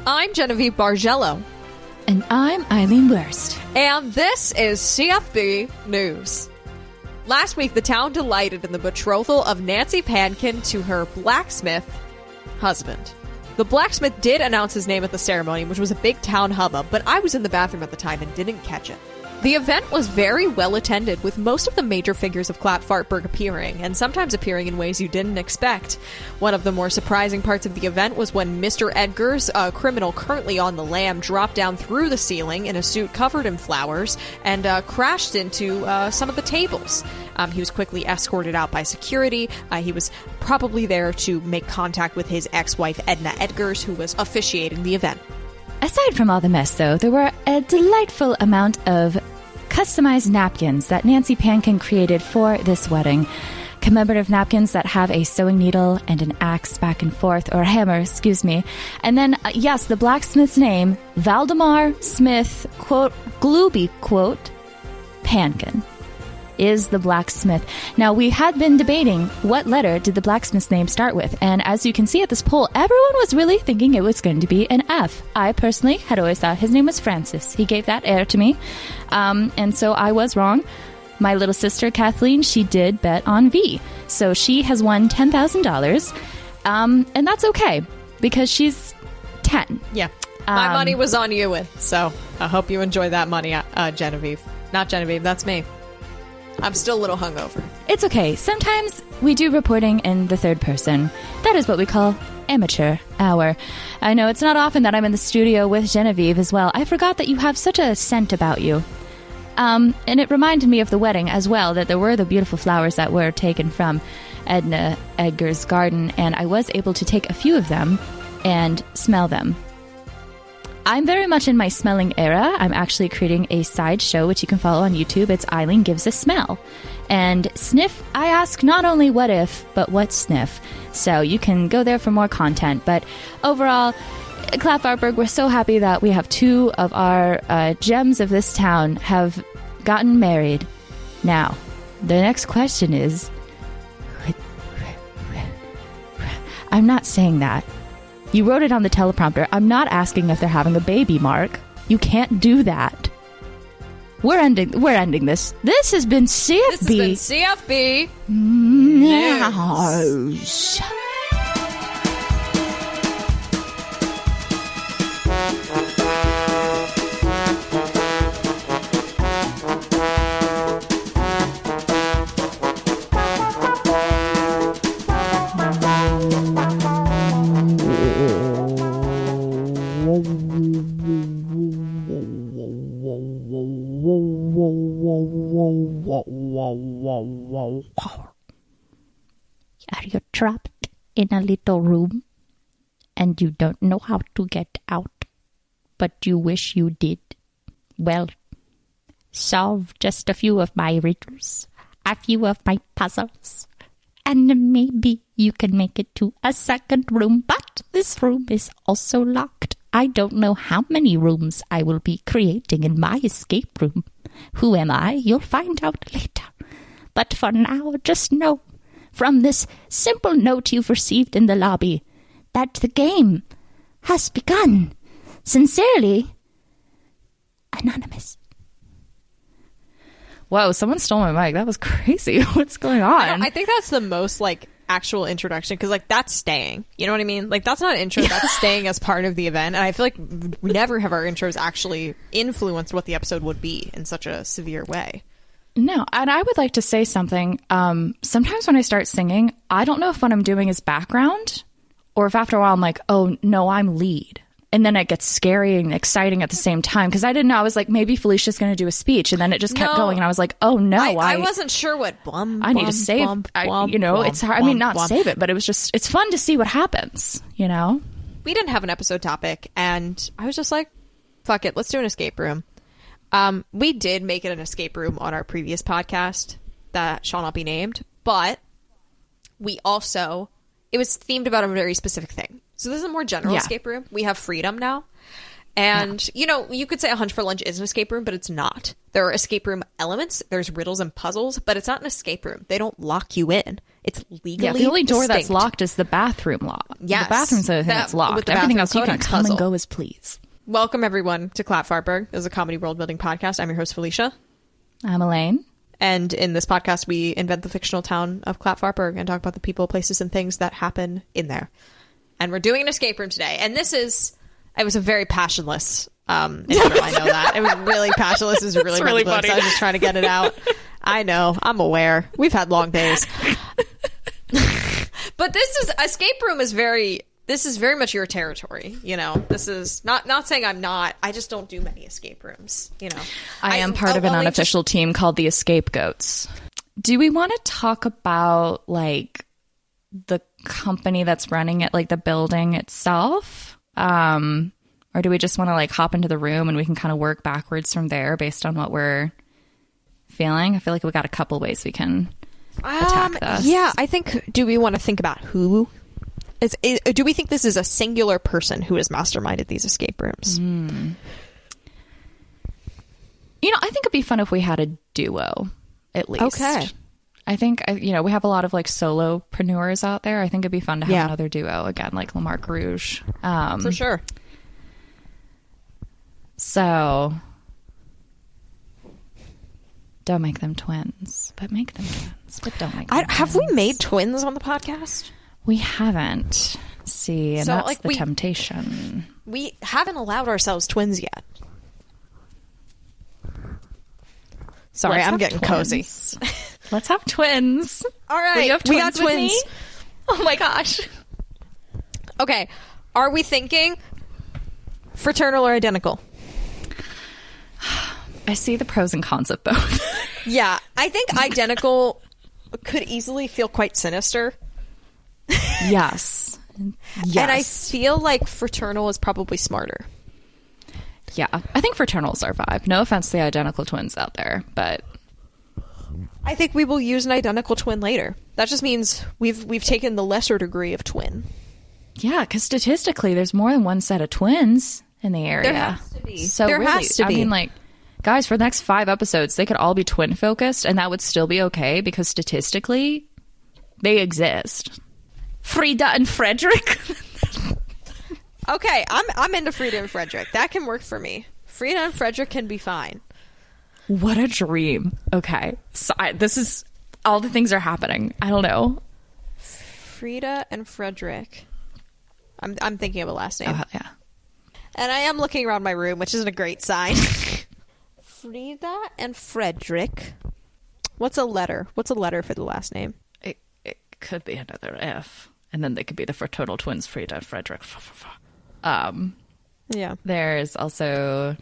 I'm Genevieve Bargello. And I'm Eileen Wurst. And this is CFB News. Last week, the town delighted in the betrothal of Nancy Pankin to her blacksmith husband. The blacksmith did announce his name at the ceremony, which was a big town hubbub, but I was in the bathroom at the time and didn't catch it. The event was very well attended, with most of the major figures of Clatfartburg appearing, and sometimes appearing in ways you didn't expect. One of the more surprising parts of the event was when Mr. Edgar's, a criminal currently on the lam, dropped down through the ceiling in a suit covered in flowers and crashed into some of the tables. He was quickly escorted out by security. He was probably there to make contact with his ex-wife Edna Edgars, who was officiating the event. Aside from all the mess, though, there were a delightful amount of customized napkins that Nancy Pankin created for this wedding. Commemorative napkins that have a sewing needle and an axe back and forth, or a hammer, excuse me. And then, yes, the blacksmith's name, Valdemar Smith, quote, Glooby, quote, Pankin, is the blacksmith. Now, we had been debating what letter did the blacksmith's name start with, and as you can see at this poll, everyone was really thinking it was going to be an F. I personally had always thought his name was Francis. He gave that air to me, and so I was wrong. My little sister, Kathleen, she did bet on V, so she has won $10,000, and that's okay, because she's 10. Yeah, my money was on you, so I hope you enjoy that money, Genevieve. Not Genevieve, that's me. I'm still a little hungover. It's okay. Sometimes we do reporting in the third person. That is what we call amateur hour. I know it's not often that I'm in the studio with Genevieve as well. I forgot that you have such a scent about you. And it reminded me of the wedding as well, that there were the beautiful flowers that were taken from Edna Edgar's garden, and I was able to take a few of them and smell them. I'm very much in my smelling era. I'm actually creating a side show, which you can follow on YouTube. It's Eileen Gives a Smell. And sniff, I ask not only what if, but what sniff. So you can go there for more content. But overall, Clatfartburg, we're so happy that we have two of our gems of this town have gotten married. Now, the next question is... I'm not saying that. You wrote it on the teleprompter. I'm not asking if they're having a baby, Mark. You can't do that. We're ending this. This has been CFB. This has been CFB News. Are you trapped in a little room and you don't know how to get out, but you wish you did? Well, solve just a few of my riddles, a few of my puzzles, and maybe you can make it to a second room, but this room is also locked. I don't know how many rooms I will be creating in my escape room. Who am I? You'll find out later. But for now, just know, from this simple note you've received in the lobby, that the game has begun. Sincerely, Anonymous. Whoa, someone stole my mic. That was crazy. What's going on? I think that's the most, actual introduction, because, that's staying. You know what I mean? That's not an intro. That's staying as part of the event. And I feel like we never have our intros actually influenced what the episode would be in such a severe way. No, and I would like to say something. Sometimes when I start singing, I don't know if what I'm doing is background or if after a while I'm like, oh, no, I'm lead. And then it gets scary and exciting at the same time because I didn't know. I was like, maybe Felicia's going to do a speech. And then it just kept going. And I was like, oh, no. I wasn't sure what I need to save. It's hard. I mean, not save it, but it was just, it's fun to see what happens, you know? We didn't have an episode topic. And I was just like, fuck it. Let's do an escape room. We did make it an escape room on our previous podcast that shall not be named, but we also, it was themed about a very specific thing. So this is a more general escape room. We have freedom now. And, you know, you could say A Hunch for Lunch is an escape room, but it's not. There are escape room elements. There's riddles and puzzles, but it's not an escape room. They don't lock you in. It's legally the only door distinct. that's locked is the bathroom lock. Yes. The bathroom's the only thing that's locked. With the Everything bathroom else you can codex come puzzle. and go as please. Welcome, everyone, to Clatfartburg. This is a comedy world-building podcast. I'm your host, Felicia. I'm Elaine. And in this podcast, we invent the fictional town of Clatfartburg and talk about the people, places, and things that happen in there. And we're doing an escape room today. And it was a very passionless intro, I know that. It was really passionless. It was really funny. I was just trying to get it out. I know. I'm aware. We've had long days. But escape room is very much your territory, you know. This is not saying I'm not. I just don't do many escape rooms, you know. I am part of an unofficial team called the Escape Goats. Do we want to talk about, like, the company that's running it, like the building itself? Or do we just want to, like, hop into the room and we can kind of work backwards from there based on what we're feeling? I feel like we got a couple ways we can attack this. Yeah, I think, do we want to think about who? Do we think this is a singular person who has masterminded these escape rooms? You know, I think it'd be fun if we had a duo, at least. Okay. I think, you know, we have a lot of, like, solopreneurs out there. I think it'd be fun to have another duo, again, like Lamarck Rouge. For sure. So, don't make them twins, but make them twins, but don't make them twins. Have we made twins on the podcast? We haven't. See, and So, that's like, the temptation. We haven't allowed ourselves twins yet. Sorry, Let's I'm have getting twins. cozy. Let's have twins. All right, we got twins. with me? Oh my gosh. Okay, are we thinking fraternal or identical? I see the pros and cons of both. Yeah, I think identical could easily feel quite sinister. Yes. And I feel like fraternal is probably smarter. Yeah. I think fraternal's our vibe. No offense to the identical twins out there, but I think we will use an identical twin later. That just means we've taken the lesser degree of twin. yeah, because statistically, there's more than one set of twins in the area. There has to be. So There really, has to I be. mean, like, guys, for the next 5 episodes, they could all be twin focused, and that would still be okay because statistically, they exist. Frieda and Friedrich. Okay, I'm into Frieda and Friedrich. That can work for me. Frieda and Friedrich can be fine. What a dream. Okay. So this is all the things are happening. I don't know. Frieda and Friedrich. I'm thinking of a last name. Oh, yeah. And I am looking around my room, which isn't a great sign. Frieda and Friedrich. What's a letter? What's a letter for the last name? It could be another F. And then they could be the fraternal twins, Frieda and Friedrich. Yeah. There's also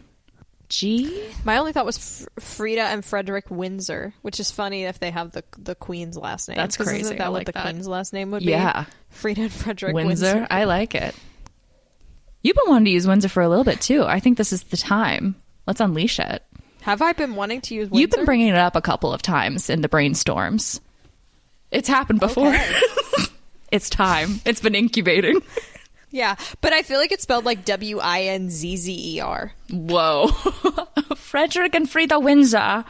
G. My only thought was Frieda and Frederick Windsor, which is funny if they have the queen's last name. That's 'Cause crazy. Isn't that I what like the that. queen's last name would be? Yeah. Frieda and Frederick Windsor. Windsor. I like it. You've been wanting to use Windsor for a little bit, too. I think this is the time. Let's unleash it. Have I been wanting to use Windsor? You've been bringing it up a couple of times in the brainstorms. It's happened before. Okay. It's time. It's been incubating. Yeah, but I feel like it's spelled like Winzzer. Whoa. Frederick and Frieda Windsor.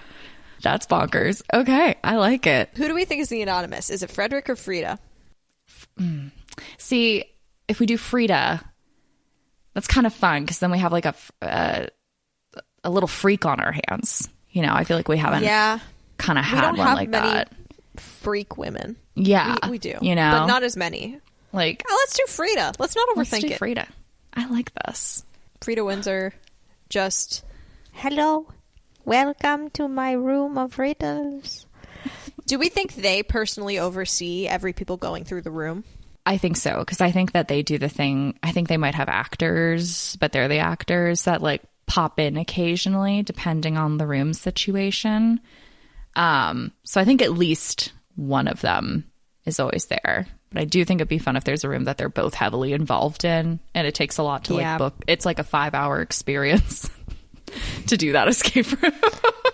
That's bonkers. Okay, I like it. Who do we think is the anonymous? Is it Frederick or Frieda? See, if we do Frieda, that's kind of fun because then we have like a little freak on our hands. You know, I feel like we haven't kind of We had don't one have like many that. freak women. Yeah. We do. You know? But not as many. Like, Oh, let's do Frieda. Let's not let's overthink do it. Frieda. I like this. Frieda Windsor, just, hello, welcome to my room of riddles. Do we think they personally oversee every people going through the room? I think so, because I think that they do the thing. I think they might have actors, but they're the actors that like pop in occasionally, depending on the room situation. So I think at least one of them is always there. But I do think it'd be fun if there's a room that they're both heavily involved in, and it takes a lot to like book. It's like a 5-hour experience to do that escape room.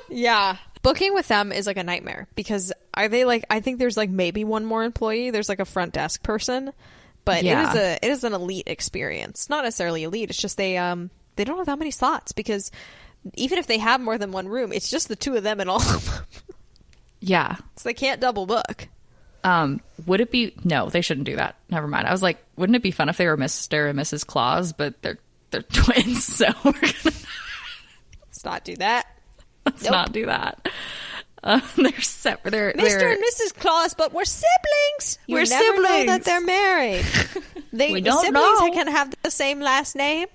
Yeah. Booking with them is like a nightmare because are they like, I think there's like maybe one more employee. There's like a front desk person, but it is an elite experience. Not necessarily elite. It's just they they don't have that many slots, because even if they have more than one room, it's just the two of them in all of them. Yeah. So they can't double book. Would it be... No, they shouldn't do that. Never mind. I was like, wouldn't it be fun if they were Mr. and Mrs. Claus, but they're twins, so we're gonna... Let's not do that. Let's not do that. They're separate. Mr. and Mrs. Claus, but we're siblings. We're never siblings. know that they're married. We don't siblings know. can have the same last name.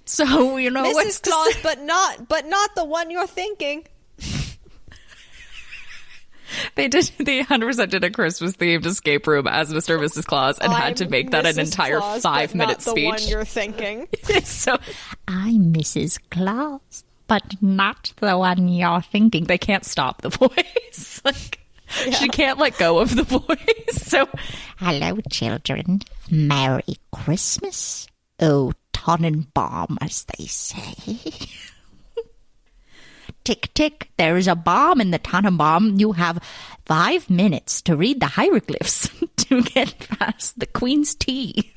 So, you know, Mrs. Claus, but not the one you're thinking. They 100% did a Christmas themed escape room as Mr. and Mrs. Claus and had to make that an entire Claus, 5-minute but not the one speech. you're thinking. So, I'm Mrs. Claus, but not the one you're thinking. They can't stop the voice. Like, she can't let go of the voice. So, hello, children. Merry Christmas. Oh, Tannenbaum, as they say. Tick, tick, there is a bomb in the Tannenbaum. You have 5 minutes to read the hieroglyphs to get past the Queen's tea.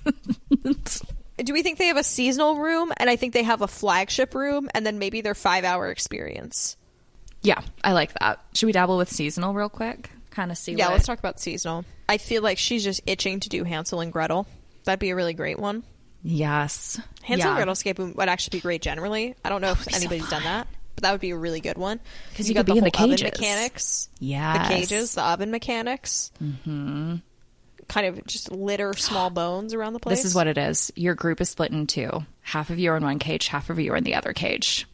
Do we think they have a seasonal room? And I think they have a flagship room, and then maybe their 5-hour experience. yeah, I like that. Should we dabble with seasonal real quick? Kind of see Yeah, what... let's talk about seasonal. I feel like she's just itching to do Hansel and Gretel. That'd be a really great one. Yes. Hansel and Gretel escape room would actually be great generally. I don't know if anybody's done that, but that would be a really good one. Because you got could be in the whole cages. oven mechanics. Yes. The cages, the oven mechanics. Mm-hmm. Kind of just litter small bones around the place. This is what it is. Your group is split in two. Half of you are in one cage, half of you are in the other cage.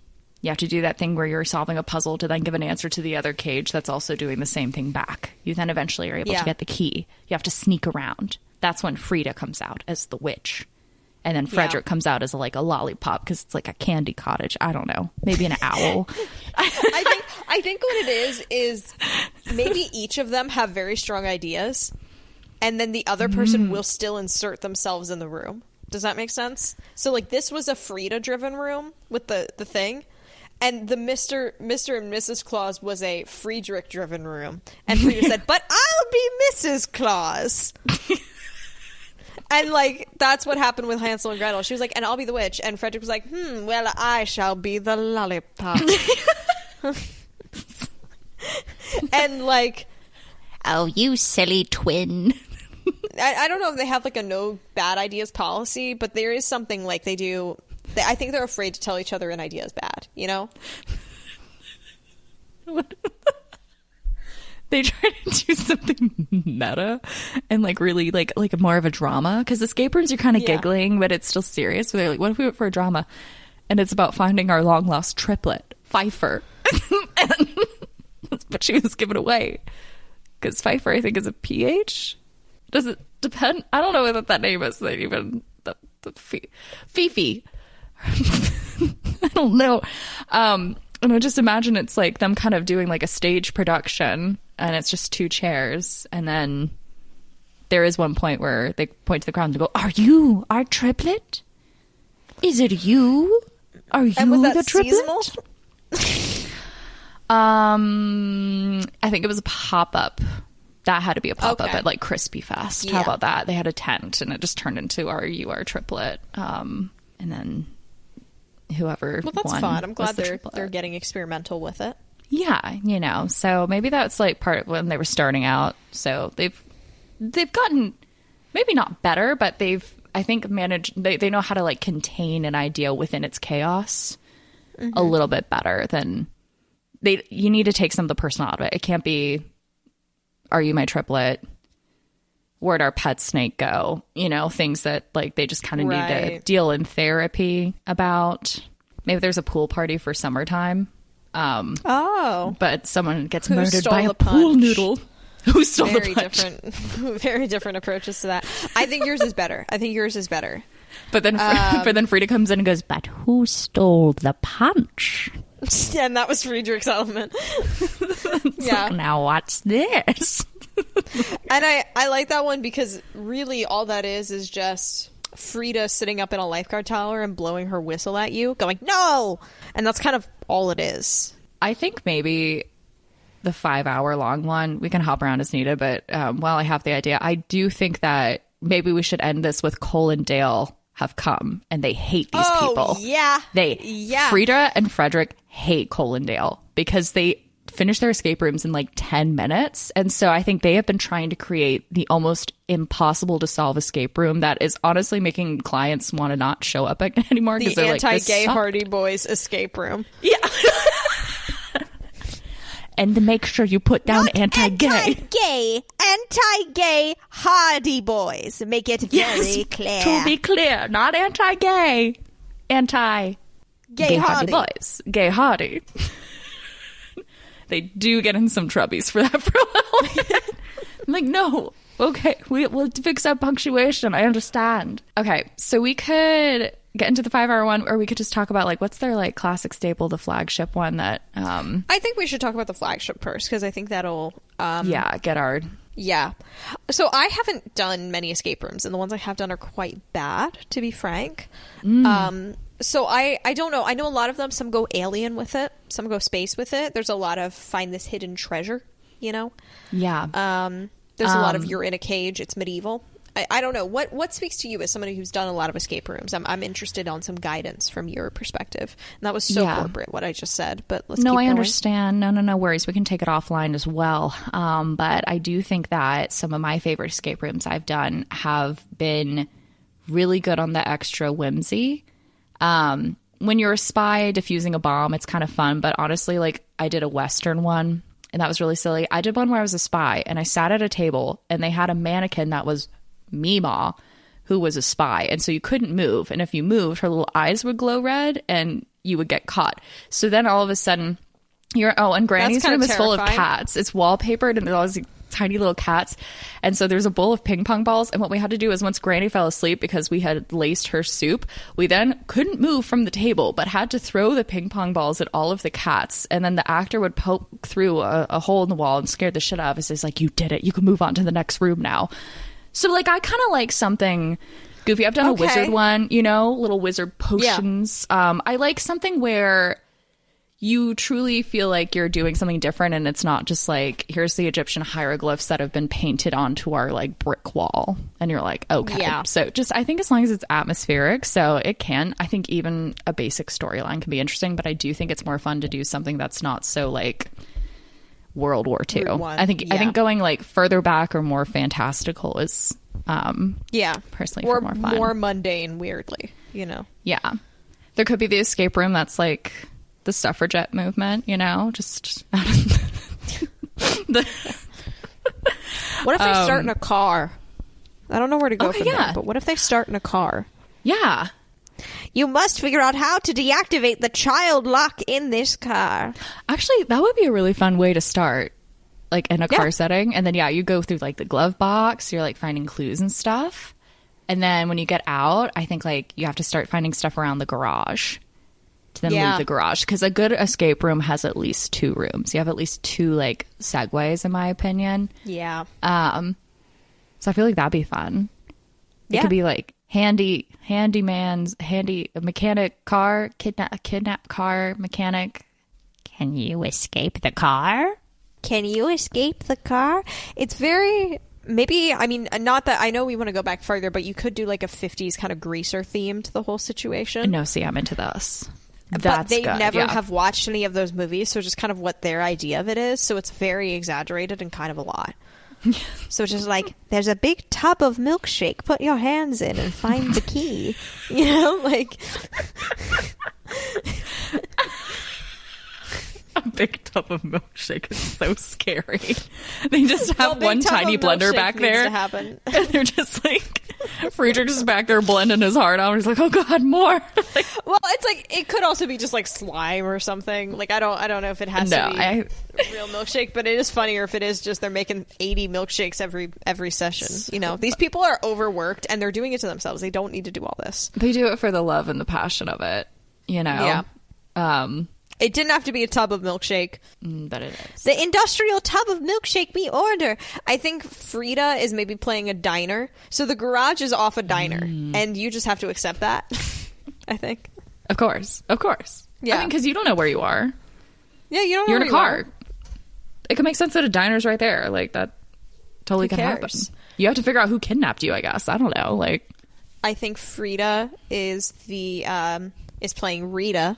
You have to do that thing where you're solving a puzzle to then give an answer to the other cage that's also doing the same thing back. You then eventually are able to get the key. You have to sneak around. That's when Frieda comes out as the witch. And then Friedrich comes out as a lollipop because it's like a candy cottage. I don't know. Maybe an owl. I think what it is maybe each of them have very strong ideas, and then the other person will still insert themselves in the room. Does that make sense? So like this was a Frieda driven room with the thing, and the Mr. and Mrs. Claus was a Friedrich driven room. And Frieda said, "But I'll be Mrs. Claus." And, like, that's what happened with Hansel and Gretel. She was like, "And I'll be the witch." And Friedrich was like, well, I shall be the lollipop. And, like... Oh, you silly twin. I don't know if they have, like, a no bad ideas policy, but there is something, like, they do... I think they're afraid to tell each other an idea is bad, you know? They try to do something meta and like really like more of a drama, because escape rooms you're kind of giggling but it's still serious. So they're like, what if we went for a drama and it's about finding our long lost triplet Pfeiffer. But she was given away because Pfeiffer I think is a PH. Does it depend? I don't know what that name is. They even the Fifi. I don't know. And I just imagine it's like them kind of doing like a stage production and it's just two chairs. And then there is one point where they point to the crowd and go, "Are you our triplet? Is it you? Are you and was that the triplet?" Seasonal? I think it was a pop-up. That had to be a pop-up at like Crispy Fest. How about that? They had a tent and it just turned into "Are you our triplet?" And then whoever that's won fun. I'm glad was they're getting experimental with it. Yeah, you know, so maybe that's like part of when they were starting out. So they've gotten maybe not better, but they've I think managed. They know how to like contain an idea within its chaos a little bit better than you need to take some of the person out of it. It can't be, "Are you my triplet? Where'd our pet snake go?" You know, things that like they just kind of need to deal in therapy about. Maybe there's a pool party for summertime. But someone gets murdered by a pool noodle. Who stole the punch? Very different approaches to that. I think yours is better. But then Frieda comes in and goes, "But who stole the punch?" Yeah, and that was Friedrich's element. Like, now what's this? And I like that one because really all that is just Frieda sitting up in a lifeguard tower and blowing her whistle at you, going, "No!" And that's kind of all it is. I think maybe the 5-hour long one, we can hop around as needed, but while I have the idea, I do think that maybe we should end this with Cole and Dale have come, and they hate these Oh, people. yeah. Yeah. Frieda and Friedrich hate Colindale because they finish their escape rooms in like 10 minutes. And so I think they have been trying to create the almost impossible to solve escape room that is honestly making clients want to not show up anymore. The anti-gay Hardy Boys escape room. Yeah. And to make sure you put down Not anti-gay. Anti-gay Hardy Boys. Make it very clear. To be clear, not anti-gay. Anti-gay Hardy boys. Gay Hardy. They do get in some troubies for that for a while. I'm like, no. Okay, we'll fix that punctuation. I understand. Okay, so we could get into the 5-hour one, or we could just talk about like what's their like classic staple, the flagship one that I think we should talk about the flagship first, because I think that'll get our so I haven't done many escape rooms, and the ones I have done are quite bad, to be frank. So I don't know. I know a lot of them, some go alien with it, some go space with it. There's a lot of find this hidden treasure, you know. There's a lot of you're in a cage, it's medieval. I don't know. What speaks to you as somebody who's done a lot of escape rooms? I'm interested on some guidance from your perspective. And that was so corporate, what I just said. But let's keep going. Understand. No worries. We can take it offline as well. But I do think that some of my favorite escape rooms I've done have been really good on the extra whimsy. When you're a spy defusing a bomb, it's kind of fun. But honestly, like I did a Western one, and that was really silly. I did one where I was a spy, and I sat at a table, and they had a mannequin that was Meemaw, who was a spy, and so you couldn't move, and if you moved, her little eyes would glow red and you would get caught. So then all of a sudden and Granny's room is full of cats. It's wallpapered and there's all these tiny little cats, and so there's a bowl of ping pong balls, and what we had to do is once Granny fell asleep, because we had laced her soup, we then couldn't move from the table but had to throw the ping pong balls at all of the cats, and then the actor would poke through a hole in the wall and scare the shit out of us. It's like, you did it, you can move on to the next room now. So, like, I kind of like something goofy. I've done a wizard one, you know, little wizard potions. Yeah. I like something where you truly feel like you're doing something different, and it's not just like, here's the Egyptian hieroglyphs that have been painted onto our, like, brick wall. And you're like, okay. Yeah. So, just, I think as long as it's atmospheric, so it can. I think even a basic storyline can be interesting, but I do think it's more fun to do something that's not so, like, World War II. I think going like further back or more fantastical is personally or more fun. More mundane, weirdly, you know. Yeah. There could be the escape room that's like the suffragette movement, you know, just What if they start in a car? I don't know where to go from there, but what if they start in a car? Yeah. You must figure out how to deactivate the child lock in this car. Actually, that would be a really fun way to start, like in a car setting. And then, you go through like the glove box. You're like finding clues and stuff. And then when you get out, I think like you have to start finding stuff around the garage to then leave the garage. Because a good escape room has at least 2 rooms. You have at least 2 like segues, in my opinion. Yeah. So I feel like that'd be fun. It could be like handyman's mechanic car, kidnap car mechanic. Can you escape the car? Can you escape the car? It's very, maybe, I mean, not that I know we want to go back further, but you could do like a 50s kind of greaser theme to the whole situation. No, see, I'm into this. But they never have watched any of those movies, so just kind of what their idea of it is. So it's very exaggerated and kind of a lot. So it's just like, there's a big tub of milkshake. Put your hands in and find the key. You know, like... A big tub of milkshake is so scary. They just have one tiny blender back there. And they're just like, Friedrich's just back there blending his heart out. He's like, oh God, more. Like, well, it's like, it could also be just like slime or something. Like, I don't know if it has to be real milkshake, but it is funnier if it is just they're making 80 milkshakes every session. You know, these people are overworked and they're doing it to themselves. They don't need to do all this. They do it for the love and the passion of it, you know? Yeah. It didn't have to be a tub of milkshake. But it is. The industrial tub of milkshake we order. I think Frieda is maybe playing a diner. So the garage is off a diner. And you just have to accept that, I think. Of course. Yeah. I mean, because you don't know where you are. Yeah, you don't know You're where in a car. It could make sense that a diner's right there. Like, that totally can happen. You have to figure out who kidnapped you, I guess. I don't know. Like, I think Frieda is playing Rita,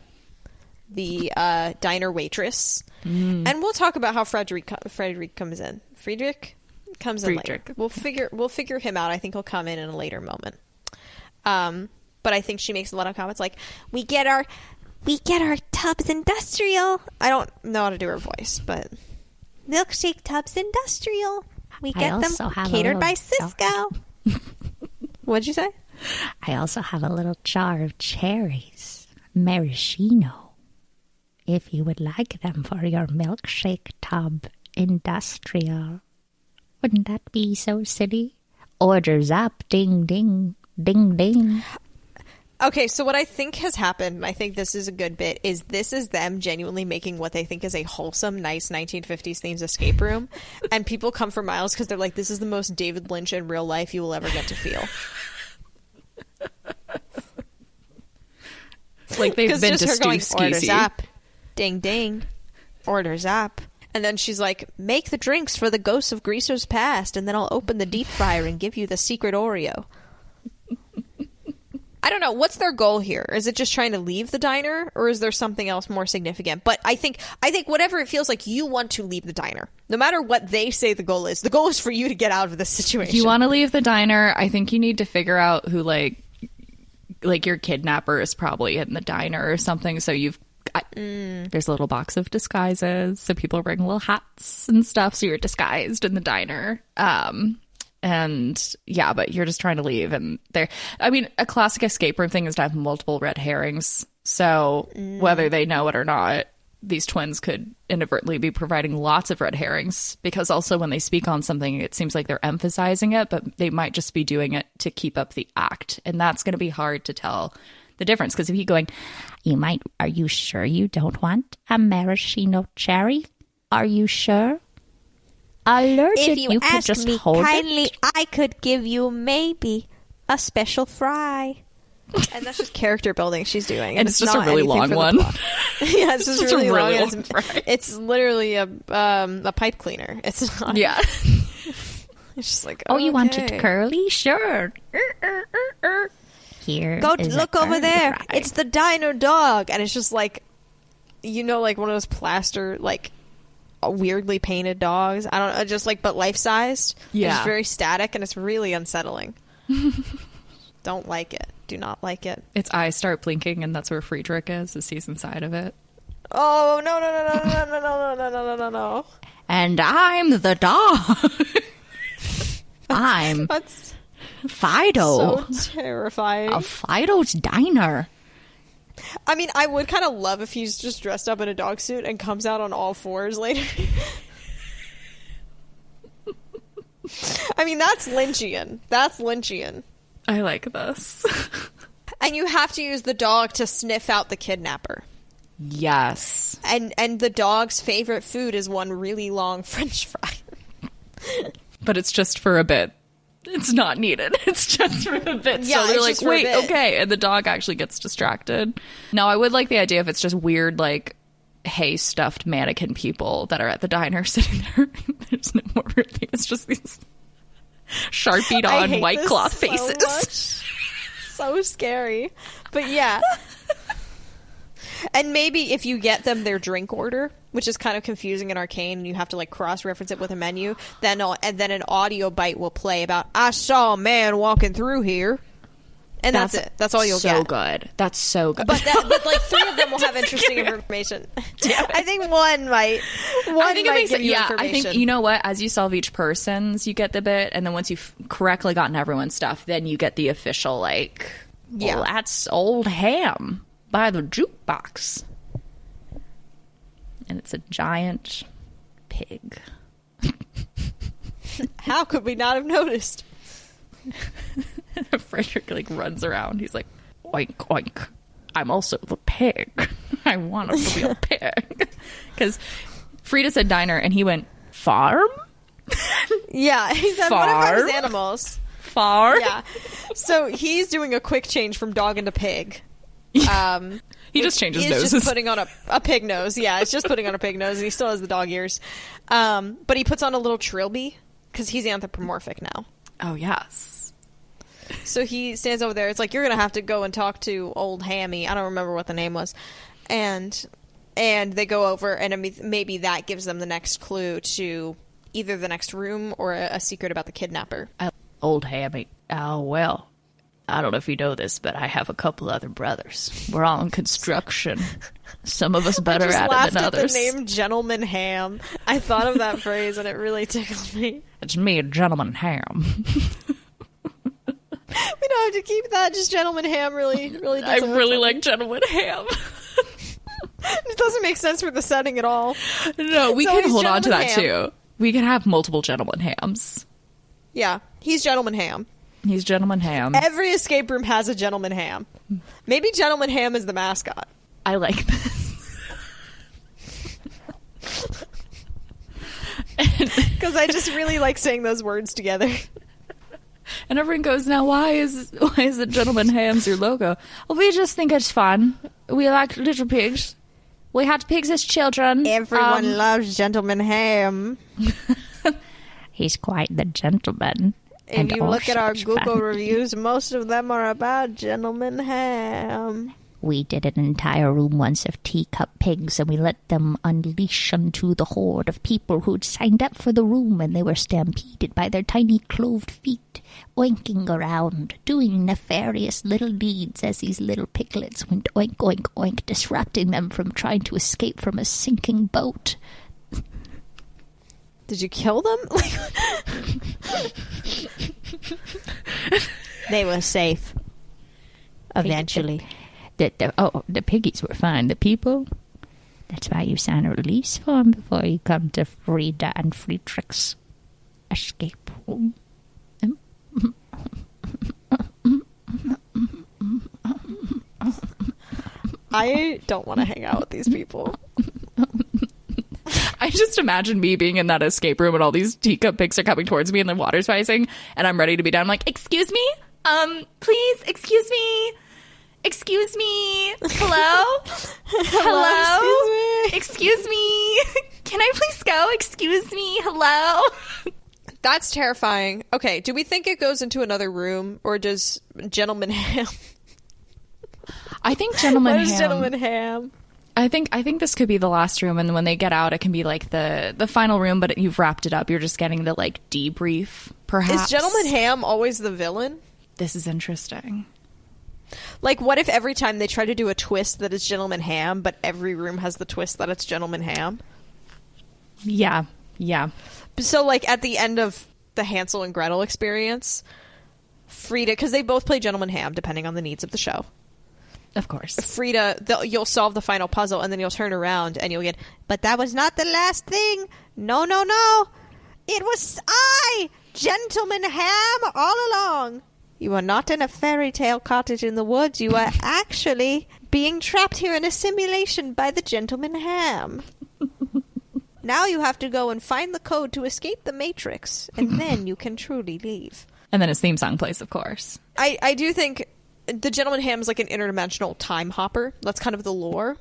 the diner waitress. And we'll talk about how Friedrich comes in. Friedrich comes in later. We'll figure him out. I think he'll come in a later moment. But I think she makes a lot of comments like, we get our Tubbs Industrial. I don't know how to do her voice, but milkshake Tubbs Industrial. We get them catered by Cisco. What'd you say? I also have a little jar of cherries, maraschino. If you would like them for your milkshake tub industrial. Wouldn't that be so silly? Orders up, ding, ding, ding, ding. Okay, so what I think has happened, and I think this is a good bit, is them genuinely making what they think is a wholesome, nice 1950s themed escape room. And people come for miles because they're like, this is the most David Lynch in real life you will ever get to feel. Like they've been to Steve's orders up, ding, ding, orders up. And then she's like, make the drinks for the ghosts of Greaser's past, and then I'll open the deep fryer and give you the secret Oreo. I don't know. What's their goal here? Is it just trying to leave the diner, or is there something else more significant? But I think whatever it feels like, you want to leave the diner. No matter what they say the goal is for you to get out of this situation. You want to leave the diner. I think you need to figure out who, like your kidnapper is probably in the diner or something. So there's a little box of disguises. So people are wearing little hats and stuff. So you're disguised in the diner. And yeah, but you're just trying to leave. And a classic escape room thing is to have multiple red herrings. So whether they know it or not, these twins could inadvertently be providing lots of red herrings, because also when they speak on something, it seems like they're emphasizing it, but they might just be doing it to keep up the act. And that's going to be hard to tell the difference. Because if you're going, are you sure you don't want a maraschino cherry? Are you sure? Allergic, if you could ask just me hold kindly, it. I could give you maybe a special fry. And that's just character building she's doing. And it's just a really long one. Yeah, it's just really long. It's literally a pipe cleaner. It's not. Yeah. It's just like, oh, you want it curly? Sure. Here. Go look over there. Fry. It's the diner dog. And it's just like, like one of those plaster, like, weirdly painted dogs. I don't know, just like, but life-sized. Yeah. It's very static and it's really unsettling. Don't like it. Do not like it. Its eyes start blinking, and that's where Friedrich is he's inside of it. Oh, no. And I'm the dog. I'm That's Fido. so terrifying. Of Fido's diner. I mean, I would kind of love if he's just dressed up in a dog suit and comes out on all fours later. I mean, that's Lynchian. I like this. And you have to use the dog to sniff out the kidnapper. Yes. And the dog's favorite food is one really long French fry. But it's just for a bit. It's not needed. It's just for a bit. Yeah, so they're like, wait, bit. okay. And the dog actually gets distracted. Now, I would like the idea if it's just weird, like, hay stuffed mannequin people that are at the diner sitting there. There's no more really. It's just these Sharpied on white cloth faces. So scary. But yeah. And maybe if you get them their drink order, which is kind of confusing in Arcane, and you have to like cross-reference it with a menu, then an audio bite will play about, I saw a man walking through here. And that's it. That's all you'll get. So good. That's so good. But like 3 of them will have interesting information. I think one might. Give you information. I think, you know what? As you solve each person's, you get the bit, and then once you've correctly gotten everyone's stuff, then you get the official like, well, that's old ham by the jukebox, and it's a giant pig. How could we not have noticed? Friedrich like runs around. He's like, oink oink. I'm also the pig. I want to be a pig. Because Frieda said diner, and he went farm. Yeah, he said farm? What about his animals? Farm. Yeah. So he's doing a quick change from dog into pig. He just changes noses. Just putting on a pig nose. Yeah, it's just putting on a pig nose. And he still has the dog ears. But he puts on a little trilby because he's anthropomorphic now. Oh yes. So he stands over there. It's like, you're going to have to go and talk to old Hammy. I don't remember what the name was. And they go over, and maybe that gives them the next clue to either the next room or a secret about the kidnapper. Old Hammy. Oh, well, I don't know if you know this, but I have a couple other brothers. We're all in construction. Some of us better at it than others. The name Gentleman Ham. I thought of that phrase, and it really tickled me. It's me, Gentleman Ham. We don't have to keep that. Just Gentleman Ham really does. I really like Gentleman Ham. It doesn't make sense for the setting at all. No, we can hold on to that Ham. too. We can have multiple Gentleman Hams. Yeah, he's Gentleman Ham. He's Gentleman Ham. Every escape room has a Gentleman Ham. Maybe Gentleman Ham is the mascot. I like this. Because I just really like saying those words together. And everyone goes, now why is the Gentleman Ham's your logo? Well, we just think it's fun. We like little pigs. We had pigs as children. Everyone loves Gentleman Ham. He's quite the gentleman. If you look at our Google reviews, most of them are about Gentleman Ham. We did an entire room once of teacup pigs, and we let them unleash onto the horde of people who'd signed up for the room, and they were stampeded by their tiny cloved feet, oinking around, doing nefarious little deeds as these little piglets went oink, oink, oink, disrupting them from trying to escape from a sinking boat. Did you kill them? They were safe. Eventually. The piggies were fine. The people, that's why you sign a release form before you come to Frieda and Friedrich's escape room. I don't want to hang out with these people. I just imagine me being in that escape room and all these teacup pigs are coming towards me and the water's rising and I'm ready to be done. I'm like, excuse me? Please, excuse me? Excuse me? Hello? Hello? Excuse me? Can I please go? Excuse me? Hello? That's terrifying. Okay, do we think it goes into another room, or does Gentleman Ham? I think Gentleman Ham. Gentleman Ham? I think this could be the last room, and when they get out, it can be like the final room, but you've wrapped it up. You're just getting the like debrief, perhaps. Is Gentleman Ham always the villain? This is interesting. Like, what if every time they try to do a twist that it's Gentleman Ham, but every room has the twist that it's Gentleman Ham? Yeah. So, like, at the end of the Hansel and Gretel experience, Frieda, because they both play Gentleman Ham, depending on the needs of the show. Of course. Frieda, you'll solve the final puzzle, and then you'll turn around, and you'll get, But that was not the last thing. No. It was I, Gentleman Ham, all along. You are not in a fairy tale cottage in the woods. You are actually being trapped here in a simulation by the Gentleman Ham. Now you have to go and find the code to escape the Matrix, and then you can truly leave. And then his theme song plays, of course. I do think the Gentleman Ham is like an interdimensional time hopper. That's kind of the lore.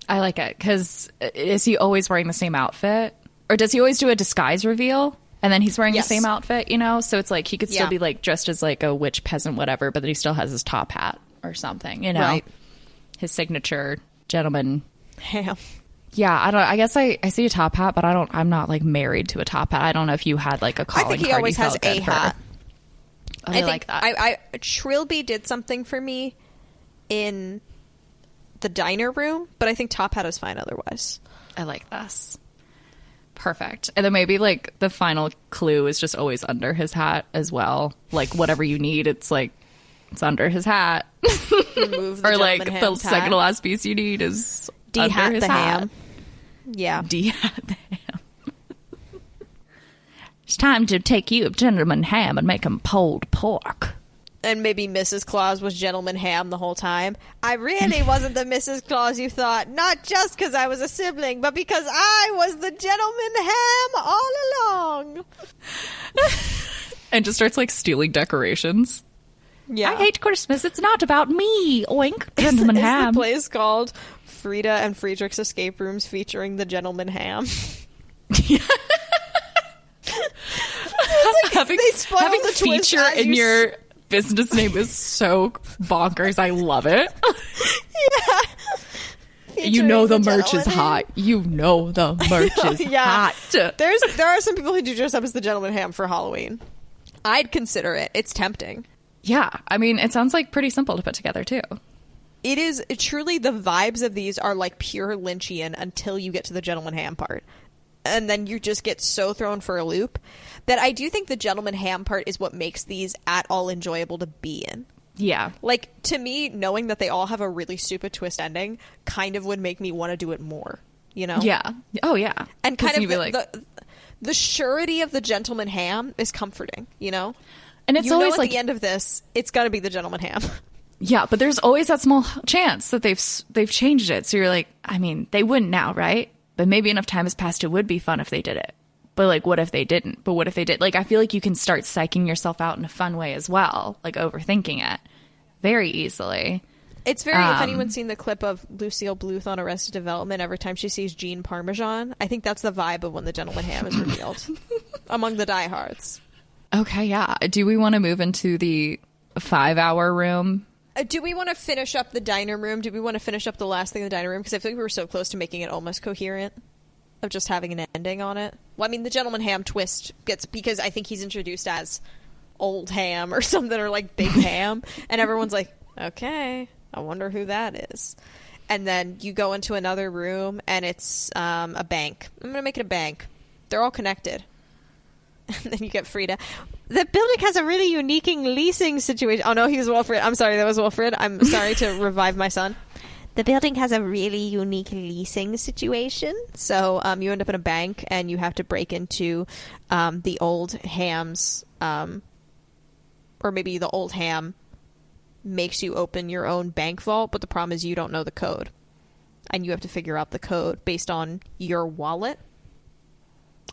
I like it, because is he always wearing the same outfit? Or does he always do a disguise reveal? And then he's wearing the same outfit, you know? So it's like he could still be like dressed as like a witch peasant, whatever, but then he still has his top hat or something, you know? Right. His signature Gentleman Ham. Yeah, I guess I see a top hat, but I'm not like married to a top hat. I don't know if you had like a calling I think he card always you has felt a good for. hat. Oh, I think like that. Trilby did something for me in the diner room, but I think top hat is fine otherwise. I like this. Perfect. And then maybe like the final clue is just always under his hat as well. Like whatever you need, it's like it's under his hat. Remove the or like Gentleman the Ham's hat. second to last piece you need is D-hat under his the hat. ham. Yeah. D-hat the ham. It's time to take you a Gentleman Ham and make him pulled pork. And maybe Mrs. Claus was Gentleman Ham the whole time. I really wasn't the Mrs. Claus you thought. Not just because I was a sibling, but because I was the Gentleman Ham all along. And just starts like stealing decorations. Yeah. I hate Christmas. It's not about me. Oink. Gentleman Is Ham. the place called Frieda and Friedrich's Escape Rooms featuring the Gentleman Ham? having they spoil having the twist feature as in you your business name is so bonkers. I love it. You know the merch is hot. You know the merch is hot. There are some people who do dress up as the Gentleman Ham for Halloween. I'd consider it. It's tempting. Yeah. I mean, it sounds like pretty simple to put together, too. It is truly, the vibes of these are like pure Lynchian until you get to the Gentleman Ham part. And then you just get so thrown for a loop that I do think the Gentleman Ham part is what makes these at all enjoyable to be in. Yeah. Like, to me, knowing that they all have a really stupid twist ending kind of would make me want to do it more, you know? Yeah. Oh, yeah. And kind of the surety of the Gentleman Ham is comforting, you know? And it's always at like, the end of this, it's got to be the Gentleman Ham. Yeah, but there's always that small chance that they've changed it. So you're like, I mean, they wouldn't now, right? But maybe enough time has passed, it would be fun if they did it. But, like, what if they didn't? But what if they did? Like, I feel like you can start psyching yourself out in a fun way as well, like overthinking it very easily. It's very, if anyone's seen the clip of Lucille Bluth on Arrested Development, every time she sees Jean Parmesan, I think that's the vibe of when the Gentleman Ham is revealed among the diehards. Okay, yeah. Do we want to move into the 5-hour room? Do we want to finish up the diner room? Do we want to finish up the last thing in the diner room? Because I feel like we were so close to making it almost coherent, of just having an ending on it. Well, I mean, the Gentleman Ham twist gets, because I think he's introduced as Old Ham or something, or like Big Ham, and everyone's like, okay, I wonder who that is. And then you go into another room, and it's a bank. I'm going to make it a bank. They're all connected. And then you get Frieda. The building has a really unique leasing situation. Oh, no, he was Wilfred. I'm sorry, that was Wilfred. I'm sorry to revive my son. The building has a really unique leasing situation. So you end up in a bank, and you have to break into the old Ham's, or maybe the old Ham makes you open your own bank vault, but the problem is you don't know the code. And you have to figure out the code based on your wallet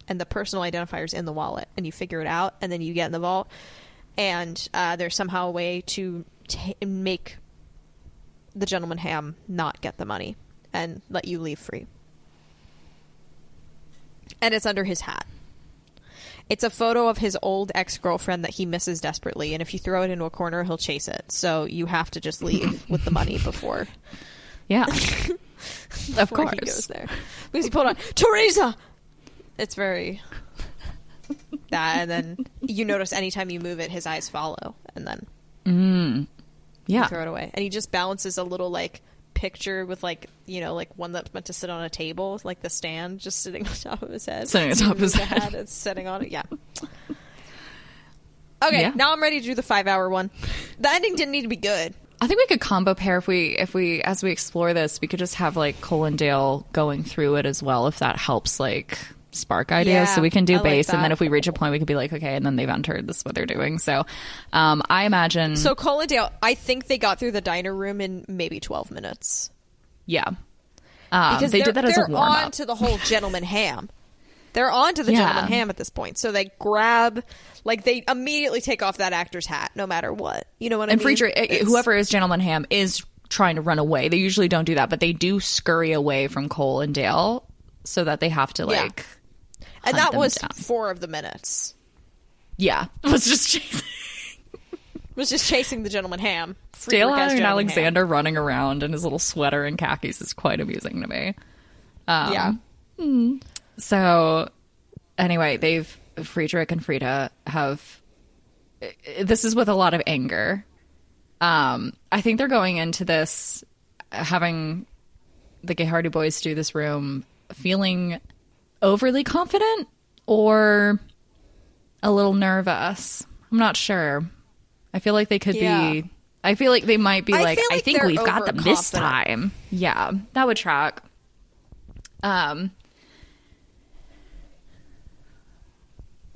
and the personal identifiers in the wallet, and you figure it out, and then you get in the vault, and there's somehow a way to make the Gentleman Ham not get the money and let you leave free. And it's under his hat. It's a photo of his old ex-girlfriend that he misses desperately, and if you throw it into a corner, he'll chase it. So you have to just leave with the money before. Yeah. Of course. He goes there. Because he pulled on, Teresa! It's very... that, and then you notice anytime you move it, his eyes follow, and then you throw it away. And he just balances a little, like, picture with, like, you know, like one that's meant to sit on a table, like the stand just sitting on top of his head. Sitting on top of his head. It's sitting on it, yeah. Okay, now I'm ready to do the 5-hour one. The ending didn't need to be good. I think we could combo pair if we as we explore this, we could just have like Cole and Dale going through it as well, if that helps like spark ideas. Yeah, so we can do I base, like and then that. if we reach a point, we could be like, okay, and then they've entered, this is what they're doing. So I imagine. So Cole and Dale, I think they got through the diner room in maybe 12 minutes. Yeah. Because they did that as a warm They're on up. to the whole Gentleman Ham. They're on to the Yeah. Gentleman Ham at this point. So they grab, like, they immediately take off that actor's hat, no matter what. You know what I And mean? Friedrich, whoever is Gentleman Ham, is trying to run away. They usually don't do that, but they do scurry away from Cole and Dale so that they have to like. And hunt that them was down. 4 of the minutes. Yeah, it was just chasing. Was just chasing the Gentleman Ham. Dale Friedrich as and Gentleman Alexander running around in his little sweater and khakis is quite amusing to me. Yeah. So anyway, Friedrich and Frieda have, this is with a lot of anger. I think they're going into this having the Gay Hardy Boys do this room feeling overly confident or a little nervous. I'm not sure. I feel like they could be. I feel like they might be I like, feel like I think they're we've got them this overconfident. time. Yeah, that would track.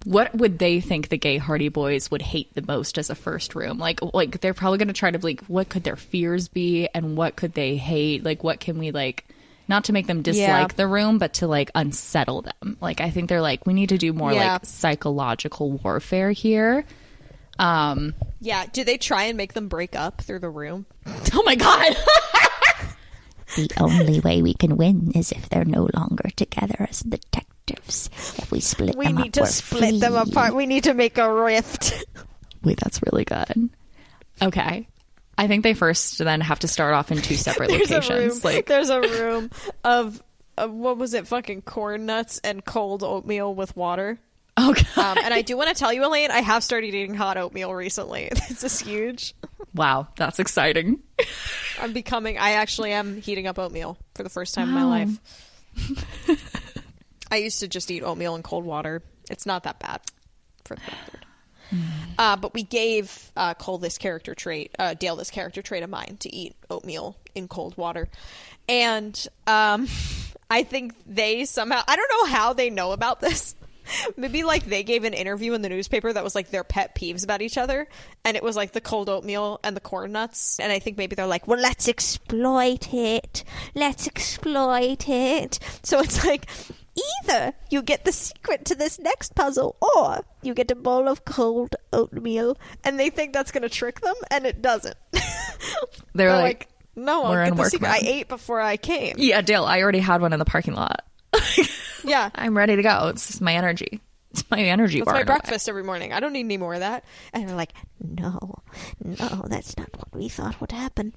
What would they think the Gay Hardy Boys would hate the most as a first room? Like they're probably going to try to like, what could their fears be, and what could they hate? Like, what can we like, not to make them dislike the room, but to like unsettle them. Like, I think they're like, we need to do more like psychological warfare here. Yeah. Do they try and make them break up through the room? Oh my god. The only way we can win is if they're no longer together as detectives. If we split We them need up, to we're split them free. apart. We need to make a rift. Wait, that's really good. Okay. I think they first then have to start off in two separate locations. There's a room of what was it? Fucking corn nuts and cold oatmeal with water. Oh, God. And I do want to tell you, Elaine, I have started eating hot oatmeal recently. This is huge. Wow, that's exciting. I actually am heating up oatmeal for the first time in my life. I used to just eat oatmeal in cold water. It's not that bad, for the record. But we gave Dale this character trait of mine to eat oatmeal in cold water. And I think they somehow, I don't know how they know about this. Maybe like they gave an interview in the newspaper that was like their pet peeves about each other, and it was like the cold oatmeal and the corn nuts. And I think maybe they're like, well, let's exploit it. So it's like, either you get the secret to this next puzzle, or you get a bowl of cold oatmeal. And they think that's going to trick them, and it doesn't. They're like, no, I'll get the secret. I ate before I came. Yeah, Dale, I already had one in the parking lot. Yeah. I'm ready to go. It's just my energy. It's my energy bar. That's my breakfast every morning. I don't need any more of that. And they're like, no, that's not what we thought would happen.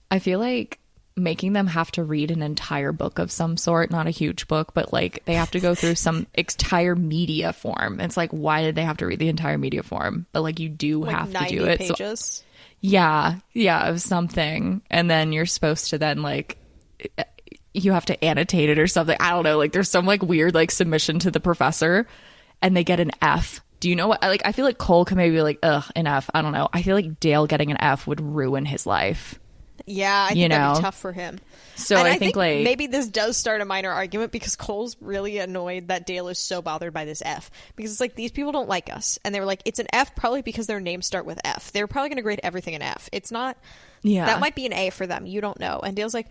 I feel like making them have to read an entire book of some sort, not a huge book, but like they have to go through some entire media form. It's like, why did they have to read the entire media form? But like you do like have to 90 do it. pages. So, yeah, of something. And then you're supposed to then like... you have to annotate it or something. I don't know. Like there's some like weird like submission to the professor and they get an F. Do you know what? Like I feel like Cole can maybe be like, ugh, an F. I don't know. I feel like Dale getting an F would ruin his life. Yeah, I think that'd be tough for him. So I think like maybe this does start a minor argument because Cole's really annoyed that Dale is so bothered by this F, because it's like these people don't like us, and they were like, it's an F probably because their names start with F. They're probably going to grade everything an F. It's not. Yeah, that might be an A for them. You don't know. And Dale's like,